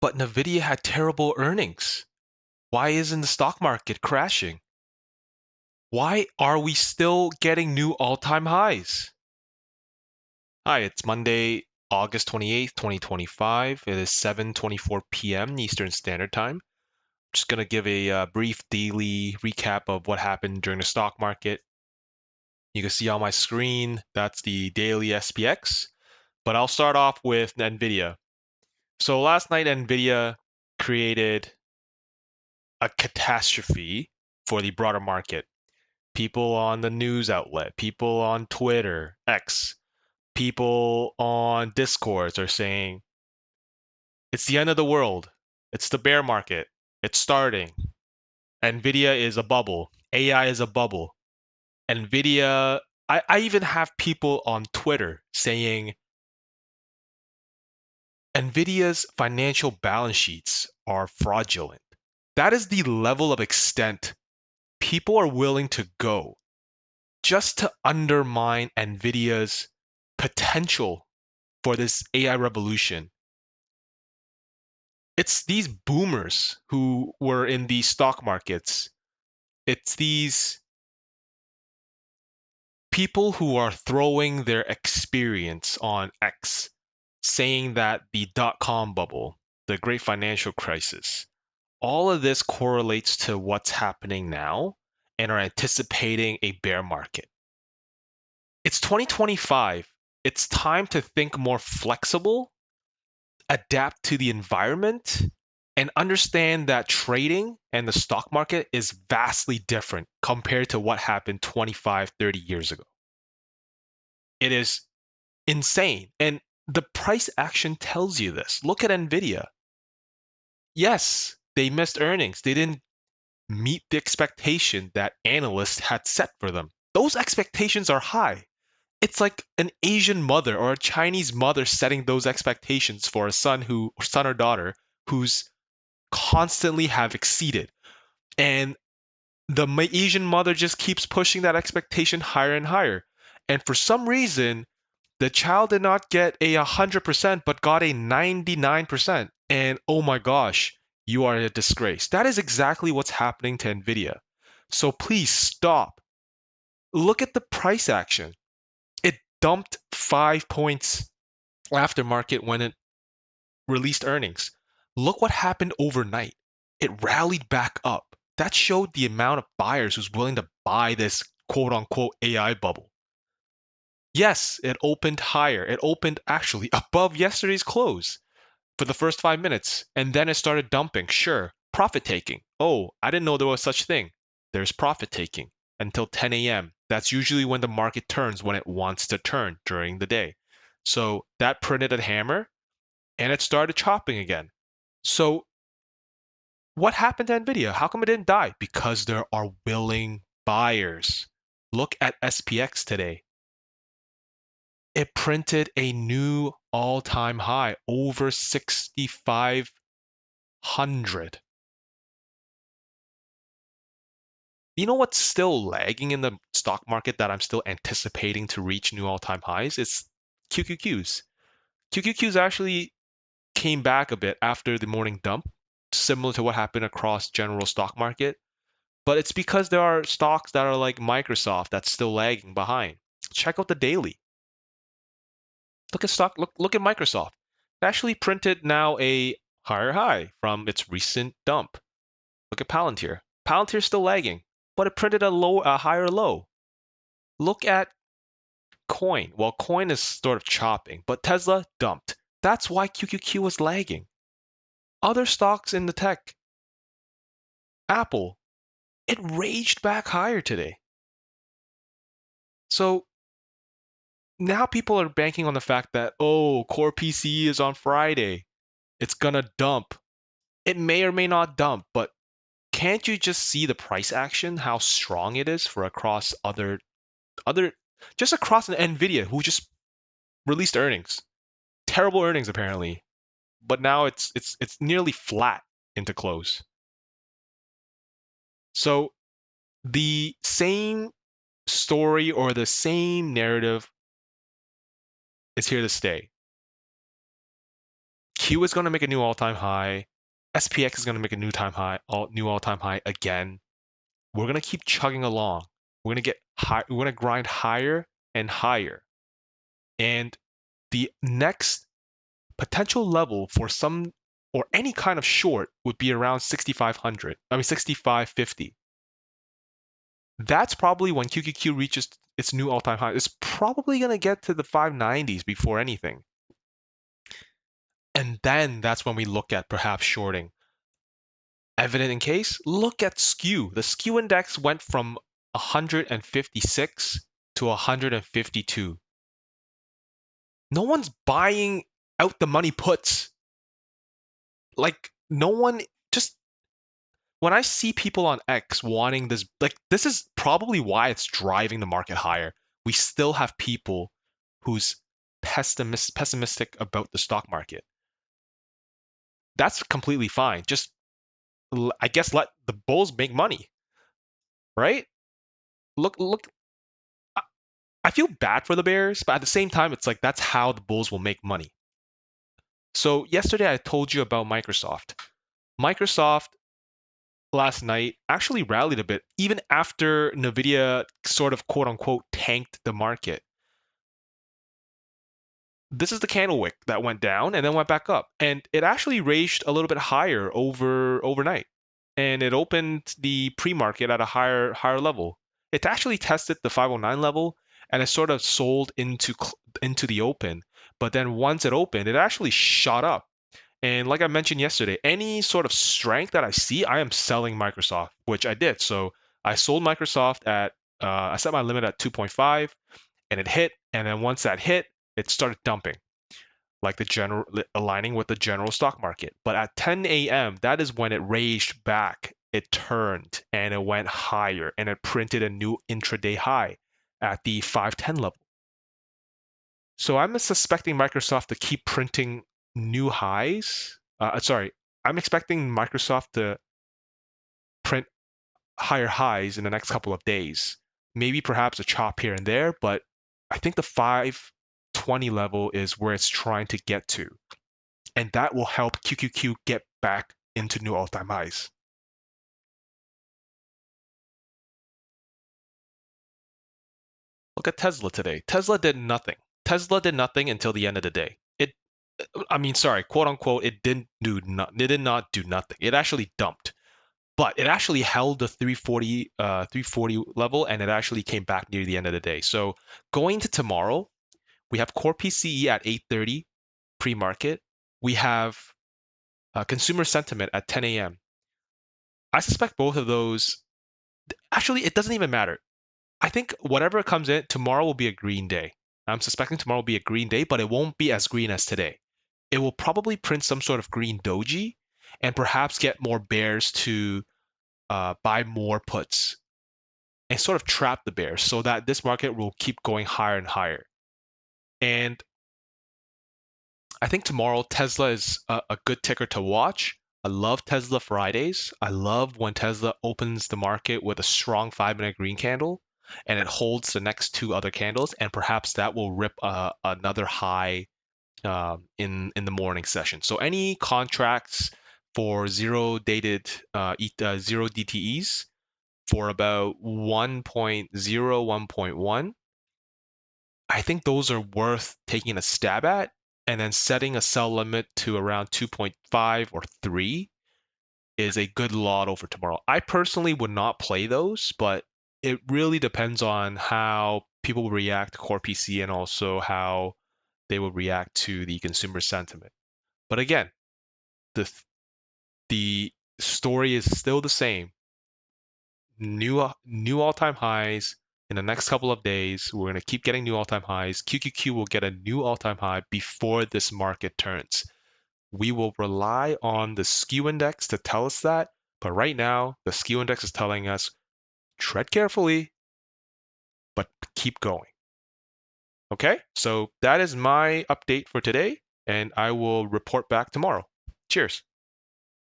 But Nvidia had terrible earnings. Why isn't the stock market crashing? Why are we still getting new all-time highs? Hi, it's Monday, August 28th, 2025. It is 7:24 p.m. Eastern Standard Time. Just going to give a brief daily recap of what happened during the stock market. You can see on my screen, that's the daily SPX. But I'll start off with NVIDIA. So last night, NVIDIA created a catastrophe for the broader market. People on the news outlet, people on Twitter, X, people on Discords are saying, it's the end of the world. It's the bear market. It's starting. NVIDIA is a bubble. AI is a bubble. NVIDIA, I even have people on Twitter saying NVIDIA's financial balance sheets are fraudulent. That is the level of extent people are willing to go just to undermine NVIDIA's potential for this AI revolution. It's these boomers who were in the stock markets. It's these people who are throwing their experience on X, saying that the dot-com bubble, the great financial crisis, all of this correlates to what's happening now and are anticipating a bear market. It's 2025. It's time to think more flexible, adapt to the environment, and understand that trading and the stock market is vastly different compared to what happened 25, 30 years ago. It is insane. And the price action tells you this. Look at Nvidia. Yes, they missed earnings. They didn't meet the expectation that analysts had set for them. Those expectations are high. It's like an Asian mother or a Chinese mother setting those expectations for a son or daughter who's constantly have exceeded. And the Asian mother just keeps pushing that expectation higher and higher. And for some reason, the child did not get a 100%, but got a 99%. And oh my gosh, you are a disgrace. That is exactly what's happening to NVIDIA. So please stop. Look at the price action. It dumped 5 points after market when it released earnings. Look what happened overnight. It rallied back up. That showed the amount of buyers who's willing to buy this quote unquote AI bubble. Yes, it opened higher. It opened actually above yesterday's close for the first 5 minutes, and then it started dumping. Sure, profit taking. Oh, I didn't know there was such thing. There's profit taking until 10 a.m. That's usually when the market turns when it wants to turn during the day. So that printed a hammer and it started chopping again. So what happened to Nvidia? How come it didn't die? Because there are willing buyers. Look at SPX today. It printed a new all-time high, over 6,500. You know what's still lagging in the stock market that I'm still anticipating to reach new all-time highs? It's QQQs. QQQs actually came back a bit after the morning dump, similar to what happened across general stock market. But it's because there are stocks that are like Microsoft that's still lagging behind. Check out the daily. Look at Microsoft. It actually printed now a higher high from its recent dump. Look at Palantir. Palantir's still lagging, but it printed a higher low. Look at Coin. Well, Coin is sort of chopping, but Tesla dumped. That's why QQQ was lagging. Other stocks in the tech, Apple, it raged back higher today. So now people are banking on the fact that, oh, core PCE is on Friday. It's gonna dump. It may or may not dump, but can't you just see the price action, how strong it is for across other just across Nvidia, who just released earnings. Terrible earnings apparently. But now it's nearly flat into close. So the same story or the same narrative is here to stay. Q is going to make a new all-time high. SPX is going to make a new all-time high again. We're going to keep chugging along. We're going to get high. We're going to grind higher and higher. And the next potential level for some or any kind of short would be around 6,500. I mean 6,550. That's probably when QQQ reaches its new all-time high. It's probably going to get to the 590s before anything. And then that's when we look at perhaps shorting. Evident in case, look at skew. The skew index went from 156 to 152. No one's buying out the money puts. Like, no one, just when I see people on X wanting this, like, this is probably why it's driving the market higher. We still have people who's pessimistic about the stock market. That's completely fine. Just, I guess, let the bulls make money, right? Look. I feel bad for the Bears, but at the same time, it's like that's how the Bulls will make money. So yesterday I told you about Microsoft. Microsoft last night actually rallied a bit, even after NVIDIA sort of quote unquote tanked the market. This is the candle wick that went down and then went back up. And it actually raged a little bit higher overnight. And it opened the pre-market at a higher level. It actually tested the 509 level and it sort of sold into the open. But then once it opened, it actually shot up. And like I mentioned yesterday, any sort of strength that I see, I am selling Microsoft, which I did. So I sold Microsoft at I set my limit at 2.5 and it hit. And then once that hit, it started dumping, like the general aligning with the general stock market. But at 10 a.m., that is when it raged back. It turned and it went higher and it printed a new intraday high at the 510 level. So I'm suspecting Microsoft to keep printing new highs. I'm expecting Microsoft to print higher highs in the next couple of days. Maybe perhaps a chop here and there, but I think the 520 level is where it's trying to get to. And that will help QQQ get back into new all-time highs. Look at Tesla today. Tesla did nothing. Tesla did nothing until the end of the day. Quote unquote, it did not do nothing. It actually dumped. But it actually held the 340 level and it actually came back near the end of the day. So going to tomorrow, we have core PCE at 8:30 pre-market. We have consumer sentiment at 10 a.m. I suspect both of those. Actually, it doesn't even matter. I think whatever comes in, tomorrow will be a green day. I'm suspecting tomorrow will be a green day, but it won't be as green as today. It will probably print some sort of green doji and perhaps get more bears to buy more puts and sort of trap the bears so that this market will keep going higher and higher. And I think tomorrow Tesla is a good ticker to watch. I love Tesla Fridays. I love when Tesla opens the market with a strong 5-minute green candle and it holds the next two other candles, and perhaps that will rip another high in the morning session. So any contracts for zero DTEs for about 1.0, 1.1, I think those are worth taking a stab at, and then setting a sell limit to around 2.5 or 3 is a good lotto for tomorrow. I personally would not play those, but it really depends on how people will react to core PC and also how they will react to the consumer sentiment. But again, the the story is still the same. New all-time highs in the next couple of days. We're going to keep getting new all-time highs. QQQ will get a new all-time high before this market turns. We will rely on the skew index to tell us that, but right now the skew index is telling us tread carefully, but keep going. Okay, so that is my update for today, and I will report back tomorrow. Cheers.